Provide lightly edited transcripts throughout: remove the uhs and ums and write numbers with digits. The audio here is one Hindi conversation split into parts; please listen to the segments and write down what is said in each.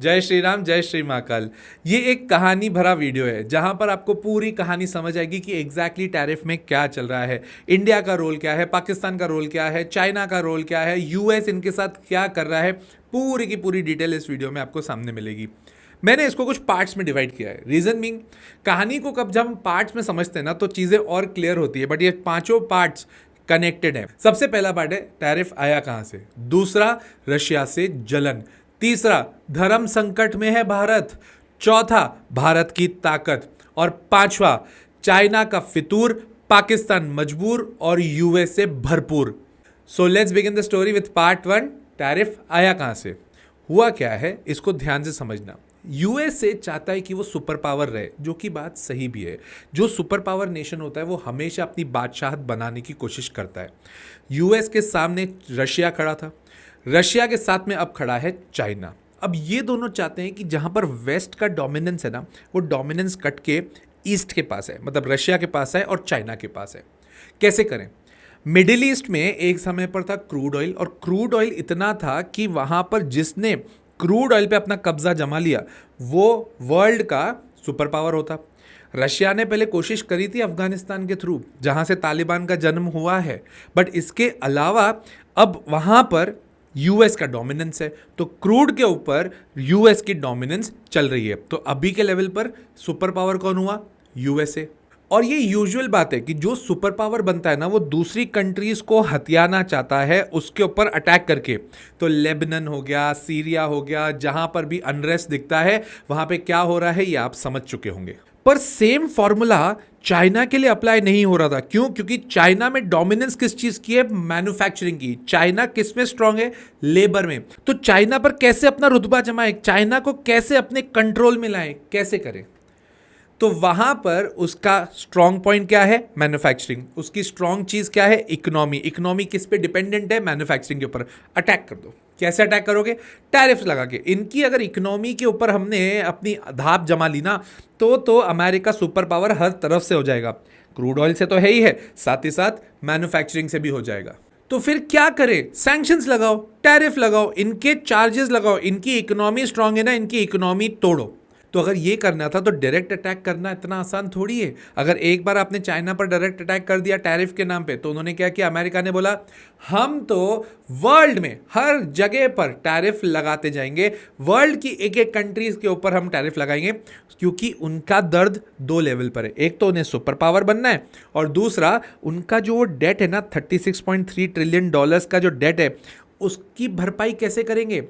जय श्री राम, जय श्री महाकाल। ये एक कहानी भरा वीडियो है जहां पर आपको पूरी कहानी समझ आएगी कि एग्जैक्टली टैरिफ में क्या चल रहा है, इंडिया का रोल क्या है, पाकिस्तान का रोल क्या है, चाइना का रोल क्या है, यूएस इनके साथ क्या कर रहा है। पूरी की पूरी डिटेल इस वीडियो में आपको सामने मिलेगी। मैंने इसको कुछ पार्ट्स में डिवाइड किया है। रीजन बीइंग, कहानी को कब जब हम पार्ट्स में समझते हैं ना तो चीज़ें और क्लियर होती है, बट ये पांचों पार्ट्स कनेक्टेड है। सबसे पहला पार्ट है टैरिफ आया कहां से, दूसरा रशिया से जलन, तीसरा धर्म संकट में है भारत, चौथा भारत की ताकत, और पांचवा चाइना का फितूर, पाकिस्तान मजबूर और यूएस से भरपूर। So let's begin the story with part one. Tariff आया कहां से, हुआ क्या है, इसको ध्यान से समझना। यूएस से चाहता है कि वो सुपर पावर रहे, जो कि बात सही भी है। जो सुपर पावर नेशन होता है वो हमेशा अपनी बादशाहत बनाने की कोशिश करता है। यूएस के सामने रशिया खड़ा था, रशिया के साथ में अब खड़ा है चाइना। अब ये दोनों चाहते हैं कि जहां पर वेस्ट का डोमिनेंस है ना, वो डोमिनेंस कट के ईस्ट के पास है, मतलब रशिया के पास है और चाइना के पास है। कैसे करें? मिडिल ईस्ट में एक समय पर था क्रूड ऑयल, और क्रूड ऑयल इतना था कि वहां पर जिसने क्रूड ऑयल पे अपना कब्जा जमा लिया वो वर्ल्ड का सुपर पावर होता। रशिया ने पहले कोशिश करी थी अफगानिस्तान के थ्रू, जहां से तालिबान का जन्म हुआ है, बट इसके अलावा अब वहां पर यूएस का डोमिनेंस है, तो क्रूड के ऊपर यूएस की डोमिनेंस चल रही है। तो अभी के लेवल पर सुपर पावर कौन हुआ? यूएसए। और ये यूजुअल बात है कि जो सुपर पावर बनता है ना, वो दूसरी कंट्रीज को हथियाना चाहता है उसके ऊपर अटैक करके। तो लेबनान हो गया, सीरिया हो गया, जहां पर भी अनरेस्ट दिखता है वहां पे क्या हो रहा है ये आप समझ चुके होंगे। पर सेम फॉर्मूला चाइना के लिए अप्लाई नहीं हो रहा था। क्यों? क्योंकि चाइना में डोमिनेंस किस चीज की है? मैन्युफैक्चरिंग की। चाइना किस में स्ट्रांग है? लेबर में। तो चाइना पर कैसे अपना रुतबा जमाए, चाइना को कैसे अपने कंट्रोल में लाए, कैसे करें? तो वहां पर उसका स्ट्रॉन्ग पॉइंट क्या है? मैन्युफैक्चरिंग। उसकी स्ट्रॉन्ग चीज क्या है? इकोनॉमी। इकोनॉमी किस पे डिपेंडेंट है? मैन्युफैक्चरिंग के ऊपर। अटैक कर दो। कैसे अटैक करोगे? टैरिफ्स लगा के। इनकी अगर इकोनॉमी के ऊपर हमने अपनी धाप जमा ली ना, तो अमेरिका सुपर पावर हर तरफ से हो जाएगा। क्रूड ऑयल से तो है ही है, साथ ही साथ मैन्युफैक्चरिंग से भी हो जाएगा। तो फिर क्या करें? सैंक्शंस लगाओ, टैरिफ लगाओ, इनके चार्जेस लगाओ। इनकी इकोनॉमी स्ट्रांग है ना, इनकी इकोनॉमी तोड़ो। तो अगर ये करना था तो डायरेक्ट अटैक करना इतना आसान थोड़ी है। अगर एक बार आपने चाइना पर डायरेक्ट अटैक कर दिया टैरिफ के नाम पे, तो उन्होंने क्या किया? अमेरिका ने बोला हम तो वर्ल्ड में हर जगह पर टैरिफ लगाते जाएंगे, वर्ल्ड की एक एक कंट्रीज के ऊपर हम टैरिफ लगाएंगे, क्योंकि उनका दर्द दो लेवल पर है। एक तो उन्हें सुपर पावर बनना है, और दूसरा उनका जो डेट है ना, $36.3 ट्रिलियन का जो डेट है, उसकी भरपाई कैसे करेंगे?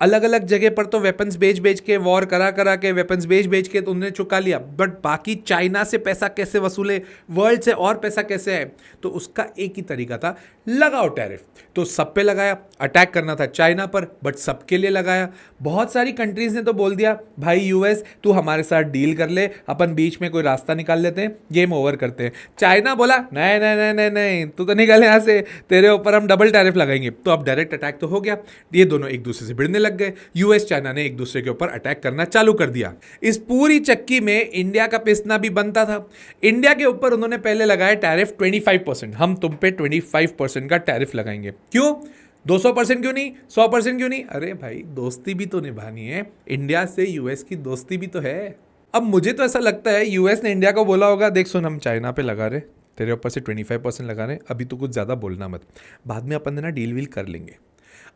अलग अलग जगह पर तो वेपन्स बेच बेच के, वॉर करा करा के, वेपन्स बेच बेच के तो उन्होंने चुका लिया, बट बाकी चाइना से पैसा कैसे वसूले, वर्ल्ड से और पैसा कैसे है? तो उसका एक ही तरीका था, लगाओ टैरिफ। तो सब पे लगाया। अटैक करना था चाइना पर, बट सबके लिए लगाया। बहुत सारी कंट्रीज ने तो बोल दिया भाई यूएस तू हमारे साथ डील कर ले, अपन बीच में कोई रास्ता निकाल लेते हैं, गेम ओवर करते हैं। चाइना बोला नहीं नहीं नहीं नहीं नहीं, तू तो निकल यहाँ से, तेरे ऊपर हम डबल टैरिफ लगाएंगे। तो अब डायरेक्ट अटैक तो हो गया, ये दोनों एक दूसरे से भिड़ने लग गए। यूएस चाइना ने एक दूसरे के ऊपर अटैक करना चालू कर दिया। इस पूरी चक्की में इंडिया का पिसना भी बनता था। इंडिया के ऊपर उन्होंने पहले लगाया टैरिफ 25%, हम तुम पे 25% का टैरिफ लगाएंगे। क्यों? 200% क्यों नहीं? 100% क्यों नहीं? अरे भाई दोस्ती भी तो निभानी है, इंडिया से यूएस की दोस्ती भी तो है। अब मुझे तो ऐसा लगता है यूएस ने इंडिया को बोला होगा देख सुन, हम चाइना पे लगा रहे, तेरे ऊपर से 25% लगा रहे, अभी तो कुछ ज़्यादा बोलना मत, बाद में अपन ना डील वील कर लेंगे।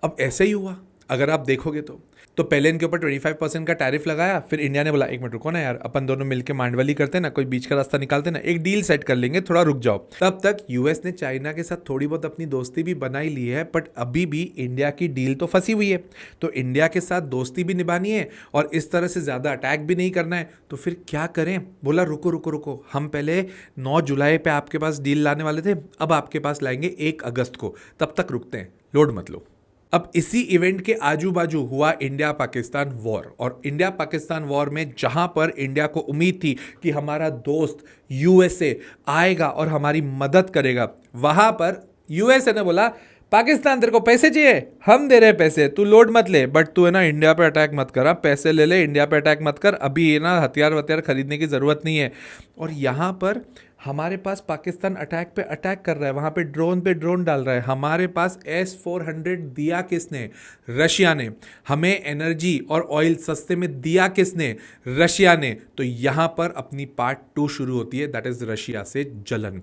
अब ऐसे ही हुआ। अगर आप देखोगे तो पहले इनके ऊपर 25% का टैरिफ लगाया, फिर इंडिया ने बोला एक मिनट रुको ना यार, अपन दोनों मिलकर मांडवली करते हैं ना, कोई बीच का रास्ता निकालते ना, एक डील सेट कर लेंगे, थोड़ा रुक जाओ। तब तक यूएस ने चाइना के साथ थोड़ी बहुत अपनी दोस्ती भी बनाई ली है, बट अभी भी इंडिया की डील तो फंसी हुई है। तो इंडिया के साथ दोस्ती भी निभानी है और इस तरह से ज़्यादा अटैक भी नहीं करना है। तो फिर क्या करें? बोला रुको रुको रुको, हम पहले 9 जुलाई पे आपके पास डील लाने वाले थे, अब आपके पास लाएंगे 1 अगस्त को, तब तक रुकते हैं, लोड मत लो। अब इसी इवेंट के आजू बाजू हुआ इंडिया पाकिस्तान वॉर, और इंडिया पाकिस्तान वॉर में जहां पर इंडिया को उम्मीद थी कि हमारा दोस्त यूएसए आएगा और हमारी मदद करेगा, वहां पर यूएसए ने बोला पाकिस्तान तेरे को पैसे चाहिए, हम दे रहे हैं पैसे, तू लोड मत ले, बट तू है ना इंडिया पे अटैक मत कर, पैसे ले ले, इंडिया पे अटैक मत कर, अभी ये ना हथियार वथियार खरीदने की ज़रूरत नहीं है। और यहाँ पर हमारे पास पाकिस्तान अटैक पे अटैक कर रहा है, वहाँ पे ड्रोन डाल रहा है। हमारे पास S-400 दिया किसने? रशिया ने। हमें एनर्जी और ऑयल सस्ते में दिया किसने? रशिया ने। तो यहाँ पर अपनी पार्ट 2 शुरू होती है, दैट इज रशिया से जलन।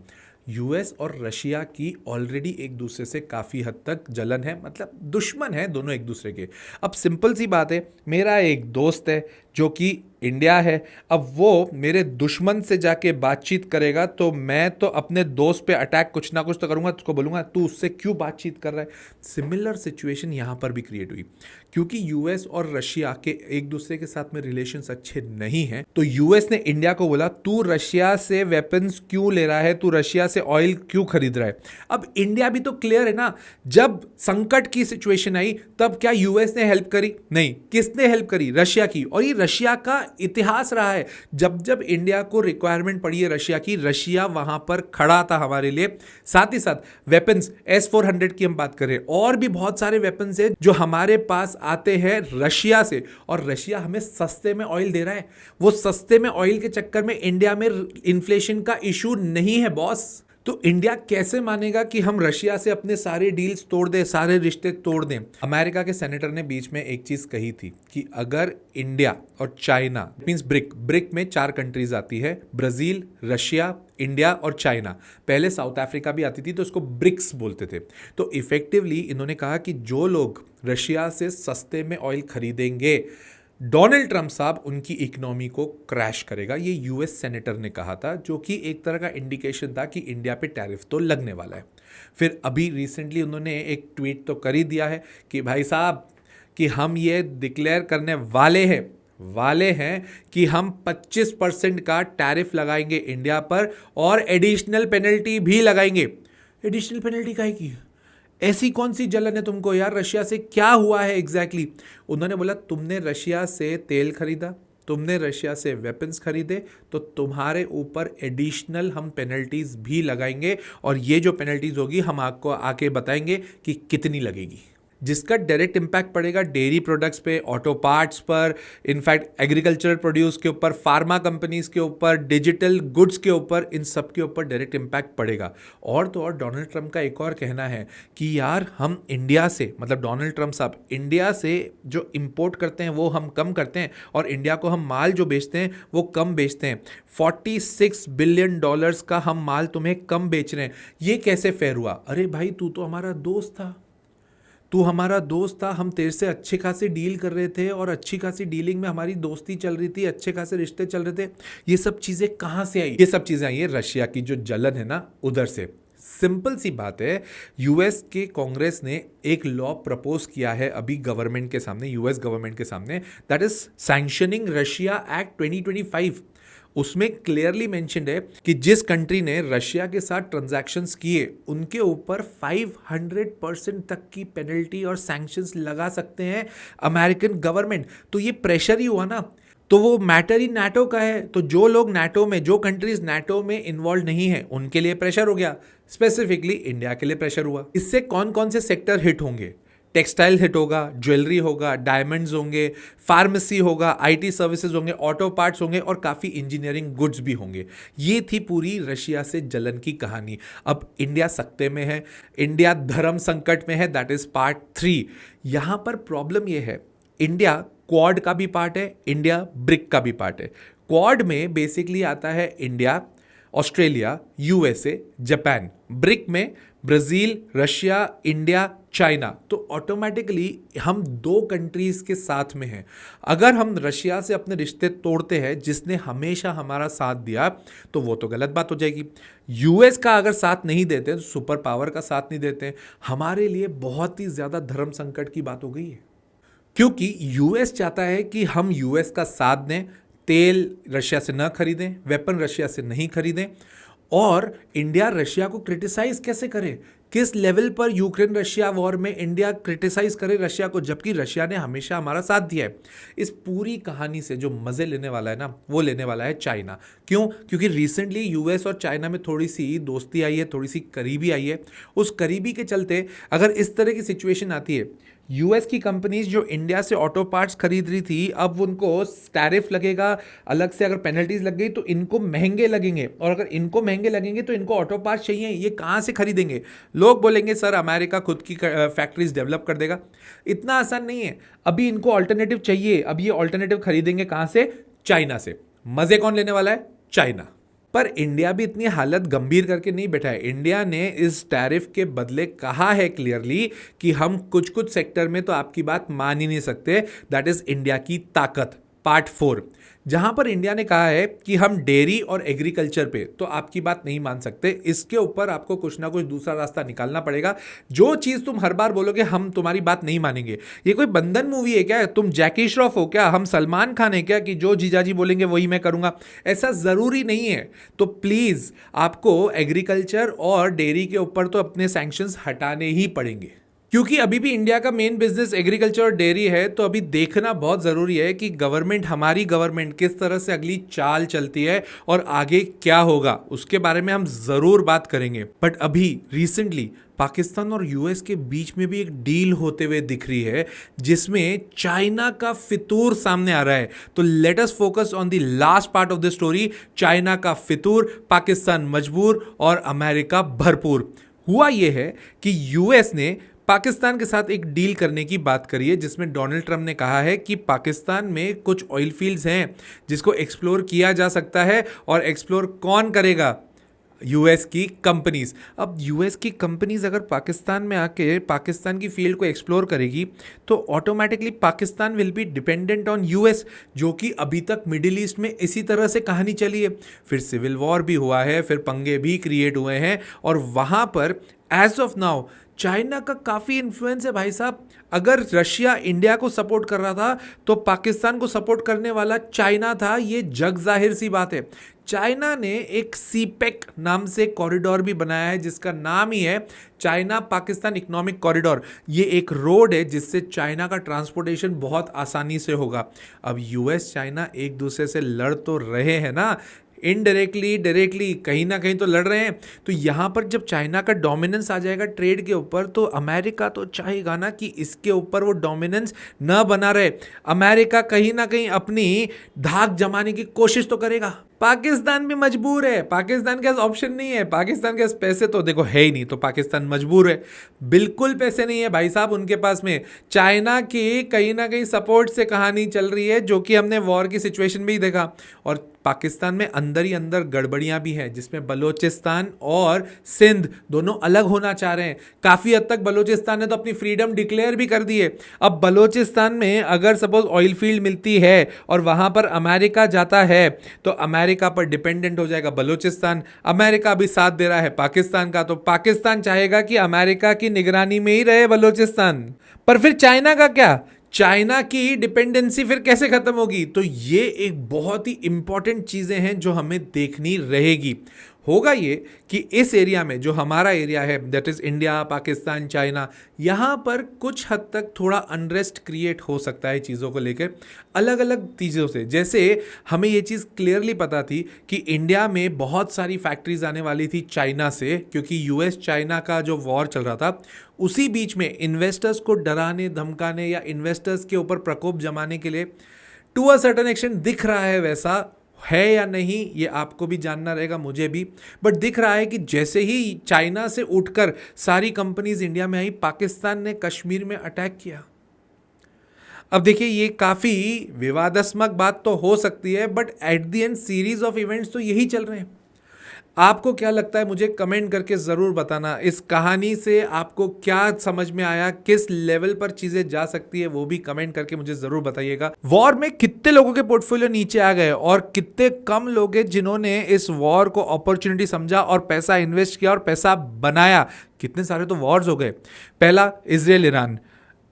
यूएस और रशिया की ऑलरेडी एक दूसरे से काफ़ी हद तक जलन है, मतलब दुश्मन है दोनों एक दूसरे के। अब सिंपल सी बात है, मेरा एक दोस्त है जो कि इंडिया है, अब वो मेरे दुश्मन से जाके बातचीत करेगा तो मैं तो अपने दोस्त पे अटैक कुछ ना कुछ तो करूंगा, उसको बोलूंगा तू उससे क्यों बातचीत कर रहा है। सिमिलर सिचुएशन यहाँ पर भी क्रिएट हुई, क्योंकि यूएस और रशिया के एक दूसरे के साथ में रिलेशंस अच्छे नहीं हैं, तो यूएस ने इंडिया को बोला तू रशिया से वेपन्स क्यों ले रहा है, तू रशिया से ऑयल क्यों खरीद रहा है। अब इंडिया भी तो क्लियर है ना, जब संकट की सिचुएशन आई तब क्या यूएस ने हेल्प करी? नहीं। किसने हेल्प करी? रशिया की। और ये रशिया का इतिहास रहा है, जब जब इंडिया को रिक्वायरमेंट पड़ी है रशिया की, रशिया वहां पर खड़ा था हमारे लिए। साथ ही साथ वेपन्स S-400 की हम बात करें, और भी बहुत सारे वेपन्स हैं जो हमारे पास आते हैं रशिया से, और रशिया हमें सस्ते में ऑयल दे रहा है। वो सस्ते में ऑयल के चक्कर में इंडिया में इन्फ्लेशन का इशू नहीं है बॉस। तो इंडिया कैसे मानेगा कि हम रशिया से अपने सारे डील्स तोड़ दें, सारे रिश्ते तोड़ दें। अमेरिका के सेनेटर ने बीच में एक चीज कही थी कि अगर इंडिया और चाइना, मींस ब्रिक में 4 कंट्रीज आती है, ब्राजील, रशिया, इंडिया और चाइना। पहले साउथ अफ्रीका भी आती थी तो उसको ब्रिक्स बोलते थे। तो इफेक्टिवली इन्होंने कहा कि जो लोग रशिया से सस्ते में ऑयल खरीदेंगे, डोनाल्ड ट्रंप साहब उनकी इकोनॉमी को क्रैश करेगा। ये यूएस सेनेटर ने कहा था, जो कि एक तरह का इंडिकेशन था कि इंडिया पे टैरिफ तो लगने वाला है। फिर अभी रिसेंटली उन्होंने एक ट्वीट तो कर ही दिया है कि भाई साहब कि हम ये डिक्लेयर करने वाले हैं कि हम 25% का टैरिफ लगाएंगे इंडिया पर, और एडिशनल पेनल्टी भी लगाएंगे। एडिशनल पेनल्टी काहे की? ऐसी कौन सी जलन है तुमको यार? रशिया से क्या हुआ है एग्जैक्टली? उन्होंने बोला तुमने रशिया से तेल खरीदा, तुमने रशिया से वेपन्स खरीदे, तो तुम्हारे ऊपर एडिशनल हम पेनल्टीज भी लगाएंगे, और ये जो पेनल्टीज होगी हम आपको आके बताएंगे कि कितनी लगेगी, जिसका डायरेक्ट इंपैक्ट पड़ेगा डेयरी प्रोडक्ट्स पे, ऑटो पार्ट्स पर, इनफैक्ट एग्रीकल्चरल प्रोड्यूस के ऊपर, फार्मा कंपनीज के ऊपर, डिजिटल गुड्स के ऊपर, इन सब के ऊपर डायरेक्ट इंपैक्ट पड़ेगा। और तो और डोनाल्ड ट्रंप का एक और कहना है कि यार हम इंडिया से, मतलब डोनाल्ड ट्रंप साहब इंडिया से जो इंपोर्ट करते हैं वो हम कम करते हैं, और इंडिया को हम माल जो बेचते हैं वो कम बेचते हैं। $46 बिलियन का हम माल तुम्हें कम बेच रहे हैं, ये कैसे फेयर हुआ? अरे भाई तू तो हमारा दोस्त था, तू हमारा दोस्त था, हम तेरे से अच्छे खासे डील कर रहे थे, और अच्छी खासी डीलिंग में हमारी दोस्ती चल रही थी, अच्छे खासे रिश्ते चल रहे थे। ये सब चीज़ें कहाँ से आई? ये सब चीज़ें आई है रशिया की जो जलन है ना, उधर से। सिंपल सी बात है, यूएस के कांग्रेस ने एक लॉ प्रपोज किया है अभी गवर्नमेंट के सामने, यूएस गवर्नमेंट के सामने, that is sanctioning Russia act 2025। उसमें क्लियरली मेंशन्ड है कि जिस कंट्री ने रशिया के साथ ट्रांजैक्शंस किए उनके ऊपर 500% तक की पेनल्टी और सैंक्शंस लगा सकते हैं अमेरिकन गवर्नमेंट। तो ये प्रेशर ही हुआ ना, तो वो मैटर ही नाटो का है। तो जो लोग नाटो में, जो कंट्रीज नाटो में इन्वॉल्व नहीं है, उनके लिए प्रेशर हो गया, स्पेसिफिकली इंडिया के लिए प्रेशर हुआ। इससे कौन कौन से सेक्टर हिट होंगे? टेक्सटाइल हिट होगा, ज्वेलरी होगा, डायमंड्स होंगे, फार्मेसी होगा, आईटी सर्विसेज होंगे, ऑटो पार्ट्स होंगे, और काफ़ी इंजीनियरिंग गुड्स भी होंगे। ये थी पूरी रशिया से जलन की कहानी। अब इंडिया सकते में है, इंडिया धर्म संकट में है, दैट इज पार्ट 3। यहाँ पर प्रॉब्लम ये है, इंडिया क्वाड का भी पार्ट है, इंडिया ब्रिक का भी पार्ट है। क्वाड में बेसिकली आता है India, Australia, USA, Japan. Brick में ब्राजील, रशिया, इंडिया, चाइना। तो ऑटोमेटिकली हम 2 कंट्रीज के साथ में हैं। अगर हम रशिया से अपने रिश्ते तोड़ते हैं, जिसने हमेशा हमारा साथ दिया, तो वो तो गलत बात हो जाएगी। यूएस का अगर साथ नहीं देते, तो सुपर पावर का साथ नहीं देते, हमारे लिए बहुत ही ज्यादा धर्म संकट की बात हो गई है। क्योंकि यूएस चाहता है कि हम यूएस का साथ दें, तेल रशिया से न खरीदें, वेपन रशिया से नहीं खरीदें, और इंडिया रशिया को क्रिटिसाइज कैसे करे, किस लेवल पर यूक्रेन रशिया वॉर में इंडिया क्रिटिसाइज करे रशिया को, जबकि रशिया ने हमेशा हमारा साथ दिया है। इस पूरी कहानी से जो मजे लेने वाला है ना, वो लेने वाला है चाइना। क्यों? क्योंकि रिसेंटली यूएस और चाइना में थोड़ी सी दोस्ती आई है, थोड़ी सी करीबी आई है। उस करीबी के चलते अगर इस तरह की सिचुएशन आती है, यूएस की कंपनीज जो इंडिया से ऑटो पार्ट्स खरीद रही थी, अब उनको टैरिफ लगेगा अलग से, अगर पेनल्टीज लग गई तो इनको महंगे लगेंगे, और अगर इनको महंगे लगेंगे तो इनको ऑटो पार्ट्स चाहिए, ये कहाँ से खरीदेंगे? लोग बोलेंगे सर अमेरिका खुद की फैक्ट्रीज डेवलप कर देगा। इतना आसान नहीं है, अभी इनको ऑल्टरनेटिव चाहिए। अब ये ऑल्टरनेटिव खरीदेंगे कहाँ से? चाइना से। मजे कौन लेने वाला है? चाइना। पर इंडिया भी इतनी हालत गंभीर करके नहीं बैठा है। इंडिया ने इस टैरिफ के बदले कहा है क्लियरली कि हम कुछ कुछ सेक्टर में तो आपकी बात मान ही नहीं सकते। दैट इज इंडिया की ताकत, पार्ट 4, जहां पर इंडिया ने कहा है कि हम डेयरी और एग्रीकल्चर पे तो आपकी बात नहीं मान सकते, इसके ऊपर आपको कुछ ना कुछ दूसरा रास्ता निकालना पड़ेगा। जो चीज तुम हर बार बोलोगे हम तुम्हारी बात नहीं मानेंगे, ये कोई बंधन मूवी है क्या? तुम जैकी श्रॉफ हो क्या? हम सलमान खान है क्या कि जो जीजाजी बोलेंगे वही मैं करूंगा? ऐसा जरूरी नहीं है। तो प्लीज आपको एग्रीकल्चर और डेयरी के ऊपर तो अपने सैंक्शंस हटाने ही पड़ेंगे, क्योंकि अभी भी इंडिया का मेन बिजनेस एग्रीकल्चर और डेयरी है। तो अभी देखना बहुत ज़रूरी है कि गवर्नमेंट, हमारी गवर्नमेंट किस तरह से अगली चाल चलती है और आगे क्या होगा, उसके बारे में हम ज़रूर बात करेंगे। बट अभी रिसेंटली पाकिस्तान और यूएस के बीच में भी एक डील होते हुए दिख रही है, जिसमें चाइना का फितूर सामने आ रहा है। तो let us focus on the last part of the story. China का फितूर, पाकिस्तान मजबूर और अमेरिका भरपूर। हुआ यह है कि यूएस ने पाकिस्तान के साथ एक डील करने की बात करी है, जिसमें डोनाल्ड ट्रंप ने कहा है कि पाकिस्तान में कुछ ऑयल फील्ड्स हैं जिसको एक्सप्लोर किया जा सकता है, और एक्सप्लोर कौन करेगा? यूएस की कंपनीज। अब यूएस की कंपनीज अगर पाकिस्तान में आके पाकिस्तान की फील्ड को एक्सप्लोर करेगी तो automatically Pakistan will be dependent on US, जो कि अभी तक मिडिल ईस्ट में इसी तरह से कहानी चली है। फिर सिविल वॉर भी हुआ है, फिर पंगे भी क्रिएट हुए हैं, और वहाँ पर एज ऑफ नाउ चाइना का काफ़ी इन्फ्लुएंस है भाई साहब। अगर रशिया इंडिया को सपोर्ट कर रहा था तो पाकिस्तान को सपोर्ट करने वाला चाइना था, ये जग जाहिर सी बात है। चाइना ने एक सीपेक नाम से कॉरिडोर भी बनाया है, जिसका नाम ही है चाइना पाकिस्तान इकोनॉमिक कॉरिडोर। ये एक रोड है जिससे चाइना का ट्रांसपोर्टेशन बहुत आसानी से होगा। अब यूएस चाइना एक दूसरे से लड़ तो रहे हैं ना, इनडायरेक्टली डायरेक्टली कहीं ना कहीं तो लड़ रहे हैं। तो यहाँ पर जब चाइना का डोमिनेंस आ जाएगा ट्रेड के ऊपर, तो अमेरिका तो चाहेगा ना कि इसके ऊपर वो डोमिनेंस न बना रहे। अमेरिका कहीं ना कहीं अपनी धाक जमाने की कोशिश तो करेगा। पाकिस्तान भी मजबूर है, पाकिस्तान के पास ऑप्शन नहीं है, पाकिस्तान के पास पैसे तो देखो है ही नहीं, तो पाकिस्तान मजबूर है। बिल्कुल पैसे नहीं है भाई साहब उनके पास में। चाइना की कहीं ना कहीं सपोर्ट से कहानी चल रही है, जो कि हमने वॉर की सिचुएशन में ही देखा। और पाकिस्तान में अंदर ही अंदर गड़बड़ियां भी हैं, जिसमें बलोचिस्तान और सिंध दोनों अलग होना चाह रहे हैं। काफ़ी हद तक बलोचिस्तान ने तो अपनी फ्रीडम डिक्लेयर भी कर दी है। अब बलोचिस्तान में अगर सपोज ऑयल फील्ड मिलती है और वहां पर अमेरिका जाता है, तो अमेरिका पर डिपेंडेंट हो जाएगा बलोचिस्तान। अमेरिका भी साथ दे रहा है पाकिस्तान का, तो पाकिस्तान चाहेगा कि अमेरिका की निगरानी में ही रहे बलोचिस्तान। पर फिर चाइना का क्या? चाइना की डिपेंडेंसी फिर कैसे खत्म होगी? तो ये एक बहुत ही इंपॉर्टेंट चीजें हैं जो हमें देखनी रहेगी। होगा ये कि इस एरिया में, जो हमारा एरिया है, that is India, Pakistan, China, यहाँ पर कुछ हद तक थोड़ा अनरेस्ट क्रिएट हो सकता है चीज़ों को लेकर, अलग अलग चीज़ों से। जैसे हमें ये चीज़ क्लियरली पता थी कि इंडिया में बहुत सारी फैक्ट्रीज आने वाली थी चाइना से, क्योंकि यूएस चाइना का जो वॉर चल रहा था, उसी बीच में इन्वेस्टर्स को डराने धमकाने या इन्वेस्टर्स के ऊपर प्रकोप जमाने के लिए टू अ सर्टेन एक्सटेंट दिख रहा है। वैसा है या नहीं ये आपको भी जानना रहेगा, मुझे भी। बट दिख रहा है कि जैसे ही चाइना से उठकर सारी कंपनीज इंडिया में आई, पाकिस्तान ने कश्मीर में अटैक किया। अब देखिए, ये काफ़ी विवादास्पद बात तो हो सकती है, but at the end series of events तो यही चल रहे हैं। आपको क्या लगता है? मुझे कमेंट करके ज़रूर बताना। इस कहानी से आपको क्या समझ में आया, किस लेवल पर चीज़ें जा सकती है, वो भी कमेंट करके मुझे ज़रूर बताइएगा। वॉर में कितने लोगों के पोर्टफोलियो नीचे आ गए और कितने कम लोग हैं जिन्होंने इस वॉर को अपॉर्चुनिटी समझा और पैसा इन्वेस्ट किया और पैसा बनाया। कितने सारे तो वॉर्स हो गए। पहला Israel Iran,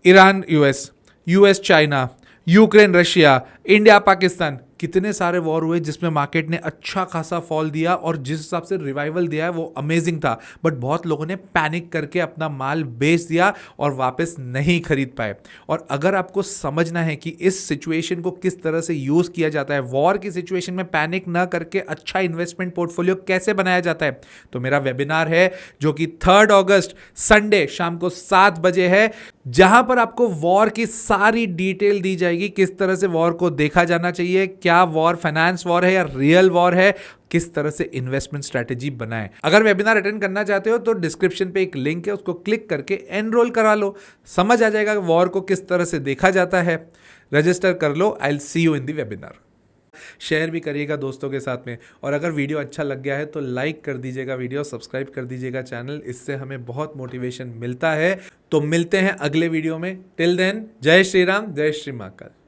Iran US, US China, Ukraine Russia, India Pakistan, कितने सारे वॉर हुए जिसमें मार्केट ने अच्छा खासा फॉल दिया, और जिस हिसाब से रिवाइवल दिया है वो अमेजिंग था। बट बहुत लोगों ने पैनिक करके अपना माल बेच दिया और वापस नहीं खरीद पाए। और अगर आपको समझना है कि इस सिचुएशन को किस तरह से यूज़ किया जाता है, वॉर की सिचुएशन में पैनिक ना करके अच्छा इन्वेस्टमेंट पोर्टफोलियो कैसे बनाया जाता है, तो मेरा वेबिनार है जो कि 3 अगस्त संडे शाम को 7 बजे है। जहां पर आपको वॉर की सारी डिटेल दी जाएगी, किस तरह से वॉर को देखा जाना चाहिए, क्या वॉर फाइनेंस वॉर है या रियल वॉर है, किस तरह से इन्वेस्टमेंट स्ट्रेटेजी बनाएं। अगर वेबिनार अटेंड करना चाहते हो तो डिस्क्रिप्शन पे एक लिंक है, उसको क्लिक करके एनरोल करा लो, समझ आ जाएगा वॉर को किस तरह से देखा जाता है। रजिस्टर कर लो। I will see you in the webinar. Share भी करिएगा दोस्तों के साथ में, और अगर वीडियो अच्छा लग गया है तो लाइक कर दीजिएगा वीडियो, सब्सक्राइब कर दीजिएगा चैनल, इससे हमें बहुत मोटिवेशन मिलता है। तो मिलते हैं अगले वीडियो में। टिल देन, जय श्री राम, जय श्री महाकाल।